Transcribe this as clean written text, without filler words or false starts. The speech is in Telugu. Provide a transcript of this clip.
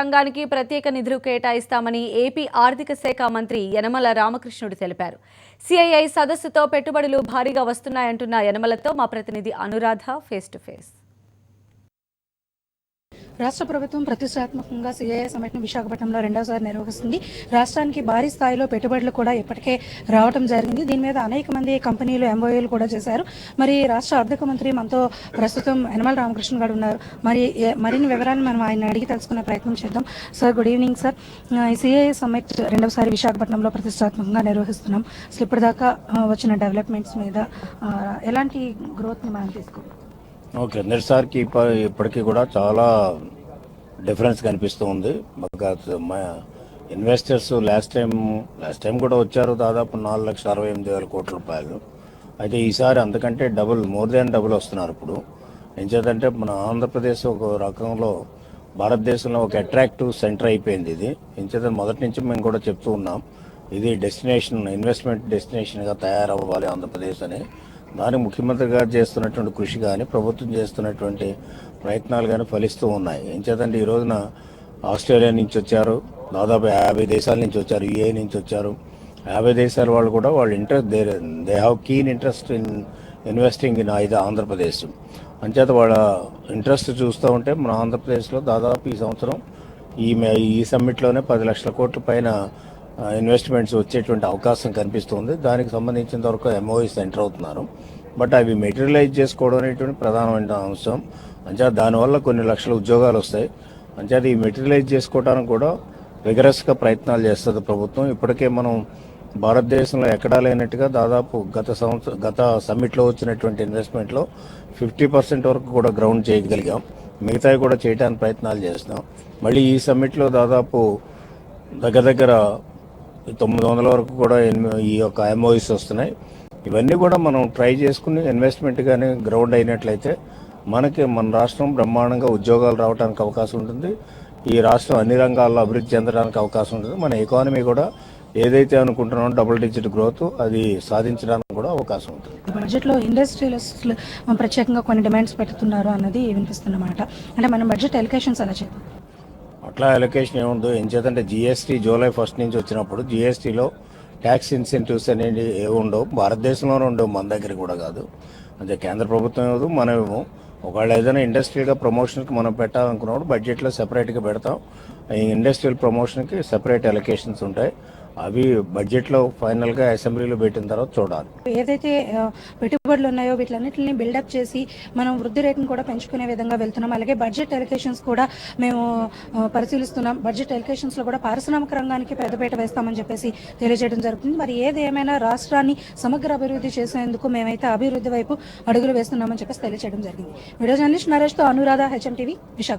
రంగానికి ప్రత్యేక నిధులు కేటాయిస్తామని ఏపీ ఆర్థిక శాఖ మంత్రి యనమల రామకృష్ణుడు తెలిపారు. సిఐఐ సదస్సుతో పెట్టుబడులు భారీగా వస్తున్నాయంటున్న యనమలతో మా ప్రతినిధి అనురాధ ఫేస్ టు ఫేస్. రాష్ట్ర ప్రభుత్వం ప్రతిష్టాత్మకంగా సిఐఐ సమ్మిట్ను విశాఖపట్నంలో రెండోసారి నిర్వహిస్తుంది. రాష్ట్రానికి భారీ స్థాయిలో పెట్టుబడులు కూడా ఇప్పటికే రావడం జరిగింది. దీని మీద అనేక మంది కంపెనీలు ఎంఓయూలు కూడా చేశారు. మరి రాష్ట్ర ఆర్థిక మంత్రి మనతో ప్రస్తుతం యనమల రామకృష్ణ గారు ఉన్నారు. మరిన్ని వివరాలు మనం ఆయన అడిగి తెలుసుకునే ప్రయత్నం చేద్దాం. Sir, good evening sir. ఈ సిఐఐ సమ్మిట్ రెండోసారి విశాఖపట్నంలో ప్రతిష్టాత్మకంగా నిర్వహిస్తున్నాం. అసలు ఇప్పటిదాకా వచ్చిన డెవలప్మెంట్స్ మీద ఎలాంటి గ్రోత్ని మనం తీసుకోవాలి? ఓకే, కిందటిసారికి ఇప్పటికీ కూడా చాలా డిఫరెన్స్ కనిపిస్తూ ఉంది. ఇన్వెస్టర్స్ లాస్ట్ టైం కూడా వచ్చారు, దాదాపు 4,68,000 కోట్ల రూపాయలు. అయితే ఈసారి అంతకంటే మోర్ దాన్ డబుల్ వస్తున్నారు. ఇప్పుడు ఎంచేతంటే మన ఆంధ్రప్రదేశ్ ఒక రకంలో భారతదేశంలో ఒక అట్రాక్టివ్ సెంటర్ అయిపోయింది. ఇది ఎంచేత మొదటి నుంచి మేము కూడా చెప్తూ ఉన్నాం, ఇది ఇన్వెస్ట్మెంట్ డెస్టినేషన్గా తయారవ్వాలి ఆంధ్రప్రదేశ్ అని. దానికి ముఖ్యమంత్రి గారు చేస్తున్నటువంటి కృషి కానీ, ప్రభుత్వం చేస్తున్నటువంటి ప్రయత్నాలు కానీ ఫలిస్తూ ఉన్నాయి. ఏం చేతంటే ఈ రోజున ఆస్ట్రేలియా నుంచి వచ్చారు, దాదాపు 50 దేశాల నుంచి వచ్చారు, యుఏ నుంచి వచ్చారు. 50 దేశాల వాళ్ళు కూడా they have keen interest in investing in Andhra Pradesh. అంచేత వాళ్ళ ఇంట్రెస్ట్ చూస్తూ ఉంటే మన ఆంధ్రప్రదేశ్లో దాదాపు ఈ సంవత్సరం ఈ సమ్మిట్లోనే 10 లక్షల కోట్ల పైన ఇన్వెస్ట్మెంట్స్ వచ్చేటువంటి అవకాశం కనిపిస్తుంది. దానికి సంబంధించిన వరకు ఎంఓఈస్ ఎంటర్ అవుతున్నారు. బట్ అవి మెటీరియలైజ్ చేసుకోవడం అనేటువంటి ప్రధానమైన అంశం. అంచేత దానివల్ల కొన్ని లక్షల ఉద్యోగాలు వస్తాయి. అంచేత ఈ మెటీరియలైజ్ చేసుకోవడానికి కూడా విగరస్గా ప్రయత్నాలు చేస్తుంది ప్రభుత్వం. ఇప్పటికే మనం భారతదేశంలో ఎక్కడా లేనట్టుగా దాదాపు గత సమ్మిట్లో వచ్చినటువంటి ఇన్వెస్ట్మెంట్లో 50% వరకు కూడా గ్రౌండ్ చేయగలిగాం. మిగతావి కూడా చేయడానికి ప్రయత్నాలు చేస్తున్నాం. మళ్ళీ ఈ సమ్మిట్లో దాదాపు దగ్గర 900 వరకు కూడా ఈ యొక్క ఎంఓఈస్ వస్తున్నాయి. ఇవన్నీ కూడా మనం ట్రై చేసుకుని ఇన్వెస్ట్మెంట్ కానీ గ్రౌండ్ అయినట్లయితే మన రాష్ట్రం బ్రహ్మాండంగా ఉద్యోగాలు రావడానికి అవకాశం ఉంటుంది. ఈ రాష్ట్రం అన్ని రంగాల్లో అభివృద్ధి చెందడానికి అవకాశం ఉంటుంది. మన ఎకానమీ కూడా ఏదైతే అనుకుంటున్నామో డబుల్ డిజిట్ గ్రోత్ అది సాధించడానికి కూడా అవకాశం ఉంటుంది. బడ్జెట్లో ఇండస్ట్రియలిస్టులు ప్రత్యేకంగా కొన్ని డిమాండ్స్ పెడుతున్నారు అన్నది వినిపిస్తున్నమాట. అంటే మనం బడ్జెట్ ఎలొకేషన్స్ ఎలా చేద్దాం? అట్లా ఎలొకేషన్ ఏముందో ఏం చేద్దంటే జిఎస్టీ జూలై 1 నుంచి వచ్చినప్పుడు జిఎస్టీలో ట్యాక్స్ ఇన్సెంటివ్స్ అనేది ఉండవు. భారతదేశంలోనే ఉండవు, మన దగ్గర కూడా కాదు. అంటే కేంద్ర ప్రభుత్వం ఇవ్వదు, మనం ఇవ్వము. ఒకవేళ ఏదైనా ఇండస్ట్రియల్గా ప్రమోషన్కి మనం పెట్టాలనుకున్నప్పుడు బడ్జెట్లో సెపరేట్గా పెడతాం. ఈ ఇండస్ట్రియల్ ప్రమోషన్కి సెపరేట్ ఎలొకేషన్స్ ఉంటాయి. అవి బడ్జెట్లో ఫైనల్గా అసెంబ్లీలో పెట్టిన తర్వాత చూడాలి. ఏదైతే పెట్టుబడులు ఉన్నాయో వీటిలన్నింటినీ బిల్డప్ చేసి మనం వృద్ధి రేటును కూడా పెంచుకునే విధంగా వెళ్తున్నాం. అలాగే బడ్జెట్ ఎలొకేషన్స్ కూడా మేము పరిశీలిస్తున్నాం. బడ్జెట్ ఎలొకేషన్స్లో కూడా పారిశ్రామిక రంగానికి పెద్దపీట వేస్తామని చెప్పేసి తెలియజేయడం జరుగుతుంది. మరి ఏది ఏమైనా రాష్ట్రాన్ని సమగ్ర అభివృద్ధి చేసేందుకు మేమైతే అభివృద్ధి వైపు అడుగులు వేస్తున్నామని చెప్పేసి తెలియజేయడం జరిగింది. వీడియో జర్నలిస్ట్ నరేష్తో అనురాధ, హెచ్ఎం టీవీ, విశాఖ.